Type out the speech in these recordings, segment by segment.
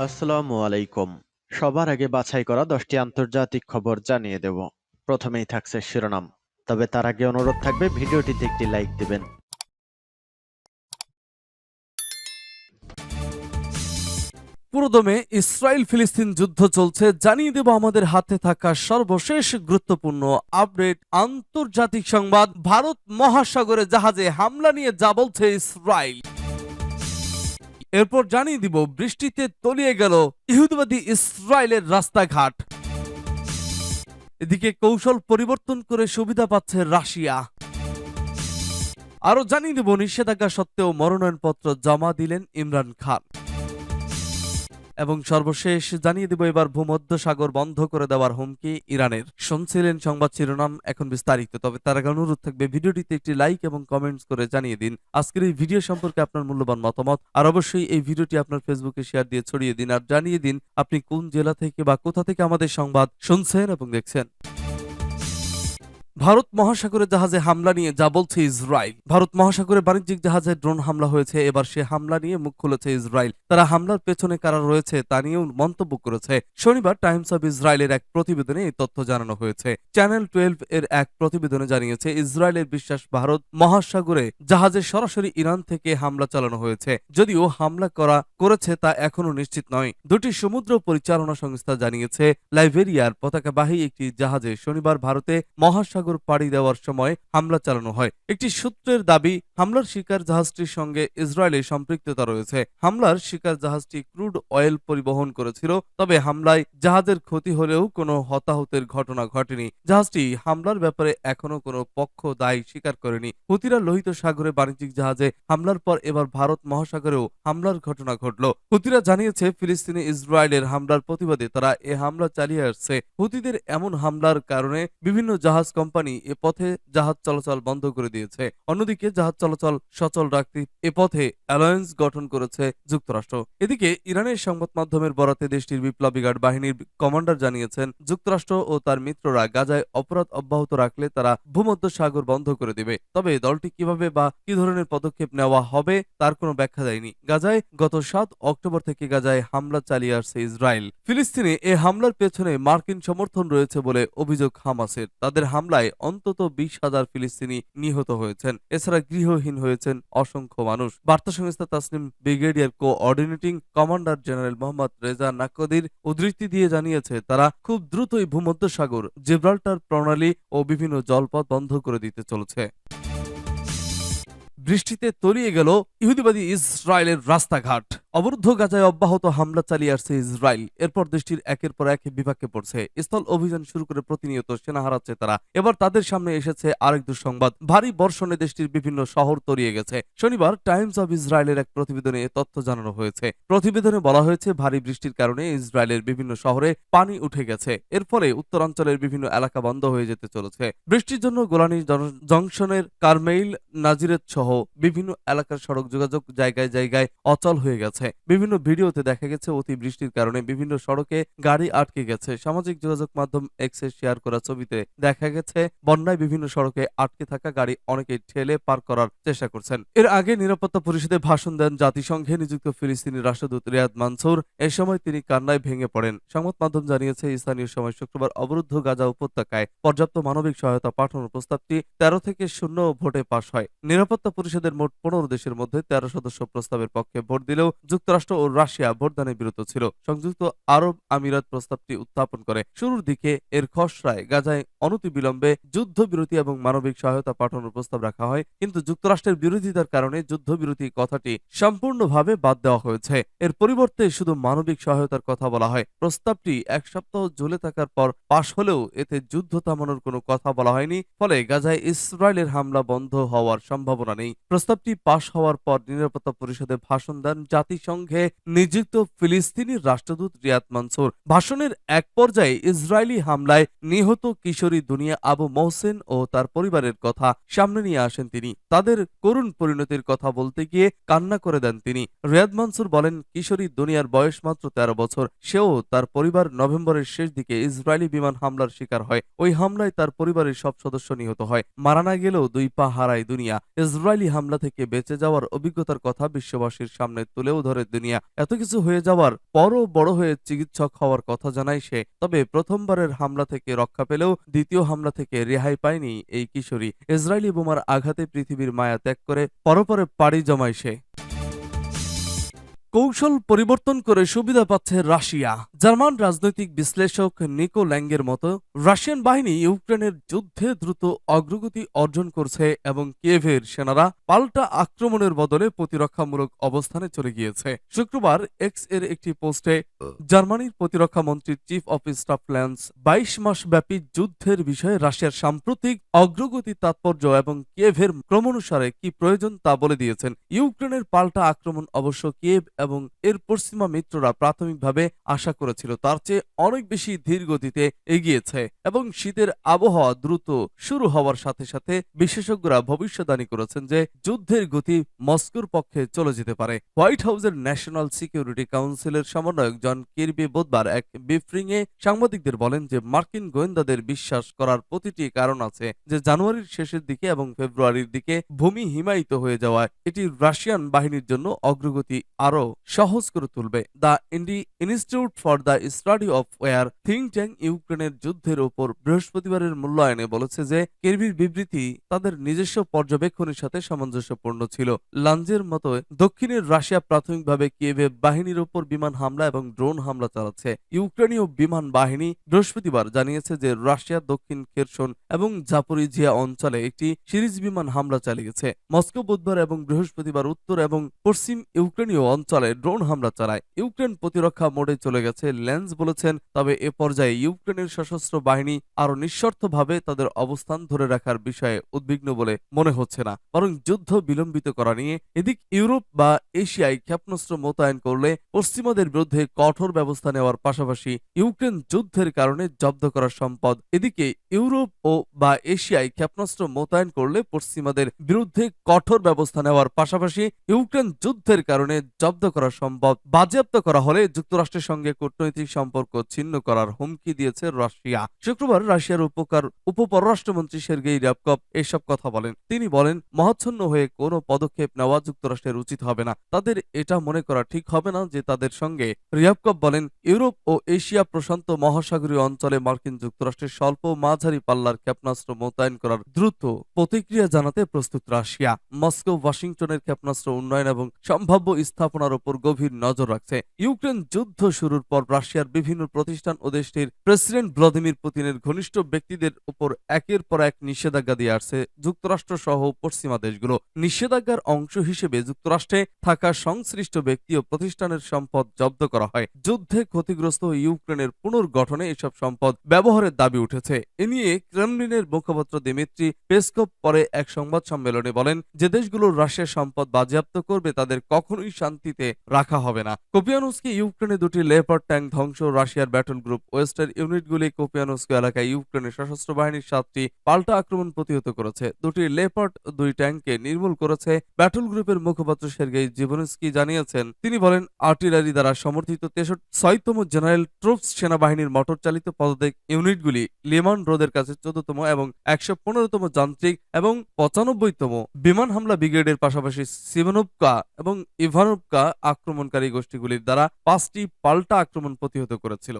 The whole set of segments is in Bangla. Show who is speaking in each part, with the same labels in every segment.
Speaker 1: আসসালামু আলাইকুম। সবার আগে বাছাই করা 10টি আন্তর্জাতিক খবর জানিয়ে দেব। প্রথমেই থাকছে শিরোনাম। তবে তার আগে অনুরোধ থাকবে ভিডিওটিতে একটি লাইক দিবেন।
Speaker 2: পুরোদমে ইসরায়েল ফিলিস্তিন যুদ্ধ চলছে, জানিয়ে দেব আমাদের হাতে থাকা সর্বশেষ গুরুত্বপূর্ণ আপডেট। আন্তর্জাতিক সংবাদ, ভারত মহাসাগরে জাহাজে হামলা নিয়ে যা বলছে ইসরায়েল। এরপর জানিয়ে দিব বৃষ্টিতে তলিয়ে গেল ইহুদিবাদী ইসরায়েলের রাস্তাঘাট। এদিকে কৌশল পরিবর্তন করে সুবিধা পাচ্ছে রাশিয়া। আরো জানিয়ে দেব নিষেধাজ্ঞা সত্ত্বেও মনোনয়নপত্র জমা দিলেন ইমরান খান। এবং সর্বশেষ জানিয়ে দেব এবার ভূমধ্যসাগর বন্ধ করে দেওয়ার হুমকি ইরানের। শুনছিলেন সংবাদ শিরোনাম, এখন বিস্তারিত। তবে তার আগে অনুরোধ থাকবে ভিডিওটিতে একটি লাইক এবং কমেন্টস করে জানিয়ে দিন আজকের এই ভিডিও সম্পর্কে আপনার মূল্যবান মতামত। আর অবশ্যই এই ভিডিওটি আপনার ফেসবুকে শেয়ার দিয়ে ছড়িয়ে দিন, আর জানিয়ে দিন আপনি কোন জেলা থেকে বা কোথা থেকে আমাদের সংবাদ শুনছেন এবং দেখছেন। ভারত মহাসাগরে জাহাজে হামলা নিয়ে যা বলছে ইসরায়েল। ভারত মহাসাগরে বাণিজ্যিক জাহাজে ড্রোন হামলা হয়েছে। এবার সে হামলা নিয়ে মুখ খুলেছে ইসরায়েল। তারা হামলার পেছনে কারা রয়েছে তা নিয়েও মন্তব্য করেছে। শনিবার টাইমস অব ইসরায়েলের এক প্রতিবেদনে এই তথ্য জানানো হয়েছে। চ্যানেল 12 এর এক প্রতিবেদনে জানিয়েছে ইসরায়েলের বিশ্বাস ভারত মহাসাগরে জাহাজে সরাসরি ইরান থেকে হামলা চালানো হয়েছে। যদিও হামলা করেছে তা এখনো নিশ্চিত নয়। দুটি সমুদ্র পরিচালনা সংস্থা জানিয়েছে লাইবেরিয়ার পতাকাবাহী একটি জাহাজে শনিবার ভারতে মহাসাগর পাড়ি দেওয়ার সময় হামলা চালানো হয়। একটি সূত্রের দাবি, হামলার শিকার জাহাজটির সঙ্গে ইসরায়েলের সম্পৃক্ততা রয়েছে। হামলার শিকার জাহাজটি ক্রুড অয়েল পরিবহন করেছিল। তবে হামলায় জাহাজের ক্ষতি হলেও কোনো হতাহতের ঘটনা ঘটেনি। জাহাজটি হামলার ব্যাপারে এখনো কোনো পক্ষ দায় স্বীকার করেনি। হুতিরা লোহিত সাগরে বাণিজ্যিক জাহাজে হামলার পর এবার ভারত মহাসাগরেও হামলার ঘটনা ঘটল। হুতিরা জানিয়েছে ফিলিস্তিনে ইসরায়েলের হামলার প্রতিবাদে তারা এ হামলা চালিয়ে আসছে। হুতিদের এমন হামলার কারণে বিভিন্ন জাহাজ কোম্পানি এ পথে জাহাজ চলাচল বন্ধ করে দিয়েছে। অন্যদিকে জাহাজ চলাচল সচল রাখতে এ পথে অ্যালায়েন্স গঠন করেছে যুক্তরাষ্ট্র। এদিকে ইরানের সংবাদ মাধ্যমের বরাতে দেশটির বিপ্লবী গার্ড বাহিনীর কমান্ডার জানিয়েছেন যুক্তরাষ্ট্র ও তার মিত্ররা গাজায় অপরাধ অব্যাহত রাখলে তারা ভূমধ্যসাগর বন্ধ করে দেবে। তবে দলটি কিভাবে বা কি ধরনের পদক্ষেপ নেওয়া হবে তার কোনো ব্যাখ্যা দেয়নি। গাজায় গত 7 অক্টোবর থেকে গাজায় হামলা চালিয়ে আসছে ইসরায়েল। ফিলিস্তিনে এ হামলার পেছনে মার্কিন সমর্থন রয়েছে বলে অভিযোগ হামাসের। তাদের হামলায় অন্তত 20,000 ফিলিস্তিনি নিহত হয়েছেন। এছাড়া গৃহহীন হয়েছেন অসংখ্য মানুষ। বার্তা সংস্থা Tasnim brigadier coordinating commander general Mohammad Reza নাকদির উদ্ধৃতি দিয়ে জানিয়েছে তারা খুব দ্রুতই ভূমধ্যসাগর, জিব্রাল্টার প্রণালী ও বিভিন্ন জলপথ বন্ধ করে দিতে চলেছে। বৃষ্টিতে তলিয়ে গেল ইহুদিবাদী ইসরায়েলের রাস্তাঘাট। অবরুদ্ধ গাজায় অব্যাহত হামলা চালিয়ে আসছে ইসরায়েল। এরপর দেশটির একের পর এক বিপাকে পড়ছে। স্থল অভিযান শুরু করে প্রতিনিয়ত সেনা হারাচ্ছে তারা। এবার তাদের সামনে এসেছে আরেক দুঃসংবাদ। ভারী বর্ষণে দেশটির বিভিন্ন শহর তলিয়ে গেছে। শনিবার টাইমস অব ইসরায়েলের এক প্রতিবেদনে এ তথ্য জানানো হয়েছে। প্রতিবেদনে বলা হয়েছে ভারী বৃষ্টির কারণে ইসরায়েলের বিভিন্ন শহরে পানি উঠে গেছে। এর ফলে উত্তরাঞ্চলের বিভিন্ন এলাকা বন্ধ হয়ে যেতে চলেছে। বৃষ্টির জন্য গোলানি জংশনের কারমেইল, নাজিরেত সহ বিভিন্ন এলাকার সড়ক যোগাযোগ জায়গায় জায়গায় অচল হয়ে গেছে। বিভিন্ন ভিডিওতে দেখা গেছে অতি বৃষ্টির কারণে বিভিন্ন সড়কে গাড়ি আটকে গেছে। সামাজিক যোগাযোগ মাধ্যম এক্সে শেয়ার করা ছবিতে দেখা গেছে বন্যায় বিভিন্ন সড়কে আটকে থাকা গাড়ি অনেকেই ঠেলে পার করার চেষ্টা করছেন। এর আগে নিরাপত্তা পরিষদে ভাষণ দেন জাতিসংঘে নিযুক্ত ফিলিস্তিনি রাষ্ট্রদূত রিয়াদ মানসুর। এ সময় তিনি কান্নায় ভেঙে পড়েন। সংবাদ মাধ্যম জানিয়েছে স্থানীয় সময় শুক্রবার অবরুদ্ধ গাজা উপত্যকায় পর্যাপ্ত মানবিক সহায়তা পাঠানোর প্রস্তাবটি 13 থেকে 0 ভোটে পাশ হয়। নিরাপত্তা পরিষদের মোট 15 দেশের মধ্যে 13 সদস্য প্রস্তাবের পক্ষে ভোট দিলেও যুক্তরাষ্ট্র ও রাশিয়া ভোটদানে বিরত ছিল। সংযুক্ত আরব আমিরাত প্রস্তাবটি উত্থাপন করে। শুরুর দিকে এর খসড়ায় গাজায় অনতিবিলম্বে যুদ্ধবিরতি এবং মানবিক সহায়তা পাঠানোর প্রস্তাব রাখা হয়, কিন্তু যুক্তরাষ্ট্রের বিরোধিতার কারণে যুদ্ধবিরতি কথাটি সম্পূর্ণভাবে বাদ দেওয়া হয়েছে। এর পরিবর্তে শুধু মানবিক সহায়তার কথা বলা হয়। প্রস্তাবটি এক সপ্তাহ ঝুলে থাকার পর পাশ হলেও এতে যুদ্ধ থামানোর কোনো কথা বলা হয়নি। ফলে গাজায় ইসরায়েলের হামলা বন্ধ হওয়ার সম্ভাবনা নেই। প্রস্তাবটি পাশ হওয়ার পর নিরাপত্তা পরিষদে ভাষণ দেন জাতিসংঘে নিযুক্ত ফিলিস্তিনি রাষ্ট্রদূত রিয়াদ মানসুর। ভাষণের এক পর্যায়ে ইসরায়েলি হামলায় নিহত কিশোরী দুনিয়া আবু মোহসেন ও তার পরিবারের কথা সামনে নিয়ে আসেন তিনি। তাদের করুণ পরিণতির কথা বলতে গিয়ে কান্না করে দেন তিনি। রিয়াদ মানসুর বলেন, কিশোরী দুনিয়ার বয়স মাত্র 13 বছর। সেও তার পরিবার নভেম্বরের শেষ দিকে ইসরায়েলি বিমান হামলার শিকার হয়। ওই হামলায় তার পরিবারের সব সদস্য নিহত হয়। মারা না গেলেও 2 পা হারায় দুনিয়া। ইসরায়েলি হামলা থেকে বেঁচে যাওয়ার অভিজ্ঞতার কথা বিশ্ববাসীর সামনে তুলেও ধরে ঘরের দুনিয়া। এত কিছু হয়ে যাওয়ার পরও বড় হয়ে চিকিৎসক হওয়ার কথা জানায় সে। তবে প্রথমবারের হামলা থেকে রক্ষা পেলেও দ্বিতীয় হামলা থেকে রেহাই পায়নি এই কিশোরী। ইসরায়েলি বোমার আঘাতে পৃথিবীর মায়া ত্যাগ করে পরপরে পাড়ি জমায় সে। কৌশল পরিবর্তন করে সুবিধা পাচ্ছে রাশিয়া। জার্মান রাজনৈতিক বিশ্লেষক নিকো ল্যাঙ্গের মতো রাশিয়ান বাহিনী ইউক্রেনের যুদ্ধে দ্রুত অগ্রগতি অর্জন করছে এবং কিয়েভের সেনারা পাল্টা আক্রমণের বদলে প্রতিরক্ষামূলক অবস্থানে চলে গিয়েছে। শুক্রবার এক্স এর একটি পোস্টে জার্মানির প্রতিরক্ষা মন্ত্রী চিফ অফ স্টাফ ল্যান্স ২২ মাস ব্যাপী যুদ্ধের বিষয়ে রাশিয়ার সাম্প্রতিক অগ্রগতির তাৎপর্য এবং কিয়েভের ক্রমানুসারে কি প্রয়োজন তা বলে দিয়েছেন। ইউক্রেনের পাল্টা আক্রমণ অবশ্য কিয়েভ এবং এর পশ্চিমা মিত্ররা প্রাথমিকভাবে আশা করেছিল তার চেয়ে অনেক বেশি ধীর গতিতে এগিয়েছে এবং শীতের আবহাওয়া দ্রুত শুরু হওয়ার সাথে সাথে বিশেষজ্ঞরা ভবিষ্যদ্বাণী করেছেন যে যুদ্ধের গতি মস্কোর পক্ষে চলে যেতে পারে। হোয়াইট হাউসের ন্যাশনাল সিকিউরিটি কাউন্সিলের সমন্বয়ক জন কির্বি বুধবার এক ব্রিফিংয়ে সাংবাদিকদের বলেন যে মার্কিন গোয়েন্দাদের বিশ্বাস করার প্রতিটি কারণ আছে যে জানুয়ারির শেষের দিকে এবং ফেব্রুয়ারির দিকে ভূমি হিমায়িত হয়ে যাওয়ায় এটি রাশিয়ান বাহিনীর জন্য অগ্রগতি আরও সহজ করে তুলবে। The Institute for the Study of War think tank ইউক্রেনের যুদ্ধের উপর বৃহস্পতিবারের মূল্যায়নে বলেছে যে কির্বির বিবৃতি তাদের নিজস্ব পর্যবেক্ষণের সাথে সামঞ্জস্যপূর্ণ ছিল। লাঞ্জের মতো দক্ষিণের রাশিয়া প্রাথমিকভাবে কিয়েভে বাহিনীর উপর বিমান হামলা এবং ড্রোন হামলা চালাচ্ছে। ইউক্রেনীয় বিমান বাহিনী বৃহস্পতিবার জানিয়েছে যে রাশিয়া দক্ষিণ খেরসন এবং জাপোরিজিয়া অঞ্চলে একটি সিরিজ বিমান হামলা চালিয়েছে। মস্কো বুধবার এবং বৃহস্পতিবার উত্তর এবং পশ্চিম ইউক্রেনীয় অঞ্চলে ড্রোন হামলা চালায়। ইউক্রেন প্রতিরক্ষা মোডে চলে গেছে ল্যান্স বলেছেন। তবে এ পর্যায়ে ইউক্রেনের সশস্ত্র বাহিনী আরও নিঃশর্তভাবে তাদের অবস্থান ধরে রাখার বিষয়ে উদ্বিগ্ন বলে মনে হচ্ছে না, বরং যুদ্ধ বিলম্বিত করা নিয়ে। এদিক ইউরোপ বা এশিয়ায় ক্ষেপণাস্ত্র মোতায়েন করলে পশ্চিমাদের বিরুদ্ধে কঠোর ব্যবস্থা নেওয়ার পাশাপাশি ইউক্রেন যুদ্ধের কারণে জব্দ করা সম্পদ। এদিকে ইউরোপ বা এশিয়ায় ক্ষেপণাস্ত্র মোতায়েন করলে পশ্চিমাদের বিরুদ্ধে কঠোর ব্যবস্থা নেওয়ার পাশাপাশি ইউক্রেন যুদ্ধের কারণে জব্দ করা সম্পদ বাজেয়াপ্ত করা হলে যুক্তরাষ্ট্রের সঙ্গে কূটনৈতিক সম্পর্ক ছিন্ন করার হুমকি দিয়েছে রাশিয়া। শুক্রবার রাশিয়ার উপপররাষ্ট্রমন্ত্রী সের্গেই র্যাবকভ এসব কথা বলেন। তিনি বলেন, মহাচ্ছন্ন হয়ে কোনো পদক্ষেপ নেওয়া যুক্তরাষ্ট্রের উচিত হবে না। তাদের এটা মনে করা ঠিক হবে না যে তাদের সঙ্গে। র্যাবকভ বলেন, ইউরোপ ও এশিয়া প্রশান্ত মহাসাগরীয় অঞ্চলে মার্কিন যুক্তরাষ্ট্রের স্বল্প মাঝারি পাল্লার ক্ষেপণাস্ত্র মোতায়েন করার দ্রুত প্রতিক্রিয়া জানাতে প্রস্তুত রাশিয়া। মস্কো ওয়াশিংটনের ক্ষেপণাস্ত্র উন্নয়ন এবং সম্ভাব্য স্থাপনার উপর গভীর নজর রাখছে। ইউক্রেন যুদ্ধ শুরুর পর রাশিয়ার বিভিন্ন প্রতিষ্ঠান ও দেশটির প্রেসিডেন্ট ভ্লাদিমির পুতিনের ঘনিষ্ঠ ব্যক্তিদের উপর একের পর এক নিষেধাজ্ঞা দিয়ে আসছে যুক্তরাষ্ট্র সহ পশ্চিমা দেশগুলো। নিষেধাজ্ঞার অংশ হিসেবে যুক্তরাষ্ট্রে থাকা সংশ্লিষ্ট ব্যক্তি ও প্রতিষ্ঠানের সম্পদ জব্দ করা হয়। যুদ্ধে ক্ষতিগ্রস্ত ইউক্রেনের পুনর্গঠনে এসব সম্পদ ব্যবহারের দাবি উঠেছে। এ নিয়ে ক্রেমলিনের মুখপাত্র দিমিত্রি পেসকভ পরে এক সংবাদ সম্মেলনে বলেন যে দেশগুলো রাশিয়ার সম্পদ বাজেয়াপ্ত করবে তাদের কখনোই শান্তিতে রাখা হবে না। কোপিয়ানুস্কি ইউক্রেনে দুটি লেপার্ড ট্যাঙ্ক ধ্বংস। রাশিয়ার ব্যাটল গ্রুপ ওয়েস্টের ইউনিটগুলি কোপিয়ানুস্কি এলাকায় ইউক্রেনের সশস্ত্র বাহিনীর 7টি পাল্টা আক্রমণ প্রতিহত করেছে। দুটি লেপার্ড 2 ট্যাঙ্ককে নির্মূল করেছে। ব্যাটল গ্রুপের মুখপাত্র সের্গেই জিভনস্কি জানিয়েছেন। তিনি বলেন, আর্টিলারি দ্বারা সমর্থিত 6তম জেনারেল ট্রুপস সেনাবাহিনীর মোটর চালিত পদক ইউনিটগুলি লিমান রোদের কাছে 14তম এবং 115তম যান্ত্রিক এবং 95তম বিমান হামলা ব্রিগেডের পাশাপাশি সিভানোভকা এবং ইভানোভকা আক্রমণকারী গোষ্ঠীগুলির দ্বারা 5টি পাল্টা আক্রমণ প্রতিহত করেছিল।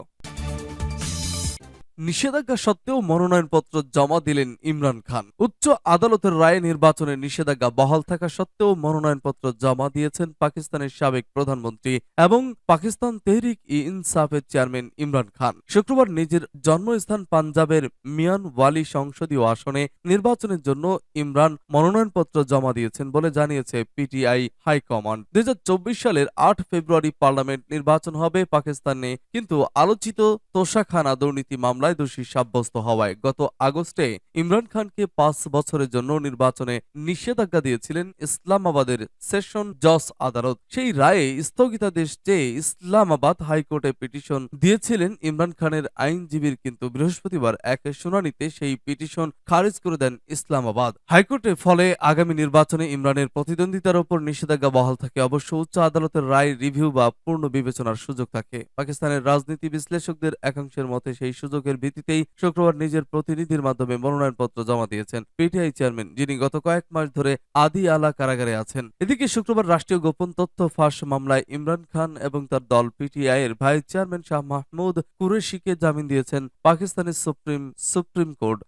Speaker 2: নিষেধাজ্ঞা সত্ত্বেও মনোনয়নপত্র জমা দিলেন ইমরান খান। উচ্চ আদালতের রায়ে নির্বাচনের নিষেধাজ্ঞা বহাল থাকা সত্ত্বেও মনোনয়নপত্র জমা দিয়েছেন পাকিস্তানের সাবেক প্রধানমন্ত্রী এবং পাকিস্তান তেহরিক ই ইনসাফের চেয়ারম্যান ইমরান খান। শুক্রবার নিজের জন্মস্থান পাঞ্জাবের মিয়ান ওয়ালি সংসদীয় আসনে নির্বাচনের জন্য ইমরান মনোনয়নপত্র জমা দিয়েছেন বলে জানিয়েছে পিটিআই হাইকমান্ড। 2024 সালের 8 ফেব্রুয়ারি পার্লামেন্ট নির্বাচন হবে পাকিস্তানে, কিন্তু আলোচিত তোষাখানা দুর্নীতি মামলায় দোষী সাব্যস্ত হওয়ায় গত আগস্টে ইমরান খানকে 5 বছরের জন্য নির্বাচনে নিষেধাজ্ঞা দিয়েছিলেন ইসলামাবাদের সেশন জজ আদালত। সেই রায়ে স্থগিতাদেশ চেয়ে ইসলামাবাদ হাইকোর্টে পিটিশন দিয়েছিলেন ইমরান খানের আইনজীবীর, কিন্তু বৃহস্পতিবার এক শুনানিতে সেই পিটিশন খারিজ করে দেন ইসলামাবাদ হাইকোর্টে। ফলে আগামী নির্বাচনে ইমরানের প্রতিদ্বন্দ্বিতার উপর নিষেধাজ্ঞা বহাল থাকে। অবশ্য উচ্চ আদালতের রায় রিভিউ বা পূর্ণ বিবেচনার সুযোগ থাকে। পাকিস্তানের রাজনীতি বিশ্লেষকদের একাংশের মতে সেই সুযোগের অভিযোগের ভিত্তিতেই শুক্রবার নিজের প্রতিনিধির মাধ্যমে মনোনয়নপত্র জমা দিয়েছেন পিটিআই চেয়ারম্যান, যিনি গত কয়েক মাস ধরে আদি আলা কারাগারে আছেন। এদিকে শুক্রবার রাষ্ট্রীয় গোপন তথ্য ফাঁস মামলায় ইমরান খান এবং তার দল পিটিআই এর ভাইস চেয়ারম্যান শাহ মাহমুদ কুরেশিকে জামিন দিয়েছেন পাকিস্তানের সুপ্রিম কোর্ট।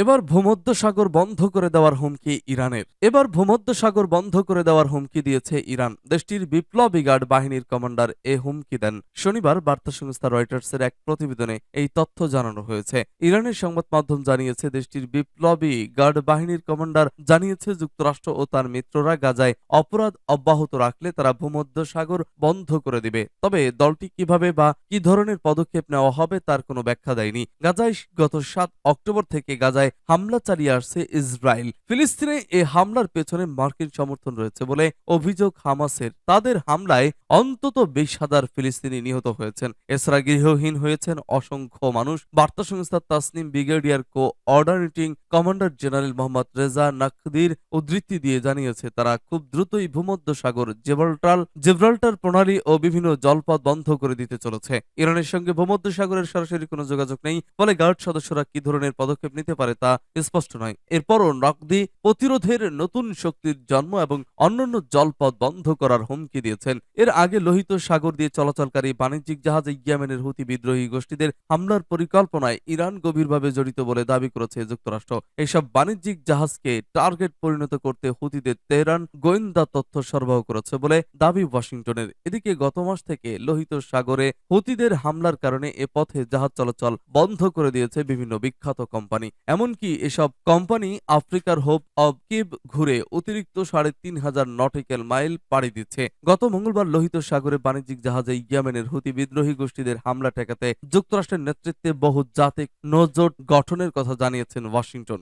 Speaker 2: এবার ভূমধ্যসাগর বন্ধ করে দেওয়ার হুমকি ইরানের। এবার ভূমধ্যসাগর বন্ধ করে দেওয়ার হুমকি দিয়েছে ইরান। দেশটির বিপ্লবী গার্ড বাহিনীর কমান্ডার এ হুমকি দেন। শনিবার বার্তা সংস্থা রয়টার্সের এক প্রতিবেদনে এই তথ্য জানানো হয়েছে। ইরানের সংবাদ মাধ্যম জানিয়েছে, দেশটির বিপ্লবী গার্ড বাহিনীর কমান্ডার জানিয়েছে, যুক্তরাষ্ট্র ও তার মিত্ররা গাজায় অপরাধ অব্যাহত রাখলে তারা ভূমধ্যসাগর বন্ধ করে দিবে। তবে দলটি কিভাবে বা কি ধরনের পদক্ষেপ নেওয়া হবে তার কোনো ব্যাখ্যা দেয়নি। গাজায় গত 7 অক্টোবর থেকে গাজায় হামলা চালিয়ে আসছে ইসরায়েল। ফিলিস্তিনে এই হামলার পেছনে মার্কিন সমর্থন রয়েছে বলে অভিযোগ হামাসের। তাদের হামলায় অন্তত 20,000 ফিলিস্তিনি নিহত হয়েছেন। এছাড়া গৃহহীন হয়েছেন অসংখ্য মানুষ। বার্তা সংস্থা Tasnim brigadier coordinating commander general Mohammad Reza নাকদির উদ্ধৃতি দিয়ে জানিয়েছে, তারা খুব দ্রুতই ভূমধ্যসাগর, জিব্রাল্টার প্রণালী ও বিভিন্ন জলপথ বন্ধ করে দিতে চলেছে। ইরানের সঙ্গে ভূমধ্যসাগরের সরাসরি কোনো যোগাযোগ নেই, ফলে গার্ড সদস্যরা কি ধরনের পদক্ষেপ নিতে পারে তা স্পষ্ট নয়। এরপরও নকদি প্রতিরোধের নতুন শক্তির জন্ম এবং অন্যান্য জলপথ বন্ধ করার হুমকি দিয়েছেন। এর আগে লোহিত সাগর দিয়ে চলাচলকারী বাণিজ্যিক জাহাজে ইয়েমেনের হুতি বিদ্রোহী গোষ্ঠীদের হামলার পরিকল্পনায় ইরান গভীরভাবে জড়িত বলে দাবি করেছে যুক্তরাষ্ট্র। এসব বাণিজ্যিক জাহাজকে টার্গেট পরিণত করতে হুতিদের তেহরান গোয়েন্দা তথ্য সরবরাহ করেছে বলে দাবি ওয়াশিংটনের। এদিকে গত মাস থেকে লোহিত সাগরে হুতিদের হামলার কারণে এ পথে জাহাজ চলাচল বন্ধ করে দিয়েছে বিভিন্ন বিখ্যাত কোম্পানি। এমনকি এসব কোম্পানি আফ্রিকার হোপ অব কেপ ঘুরে অতিরিক্ত 3,500 নটিক্যাল মাইল পাড়ি দিচ্ছে। গত মঙ্গলবার লোহিত সাগরে বাণিজ্যিক জাহাজে ইয়েমেনের হুতি বিদ্রোহী গোষ্ঠীদের হামলা ঠেকাতে যুক্তরাষ্ট্রের নেতৃত্বে বহু জাতিক নৌজোট গঠনের কথা জানিয়েছেন ওয়াশিংটন।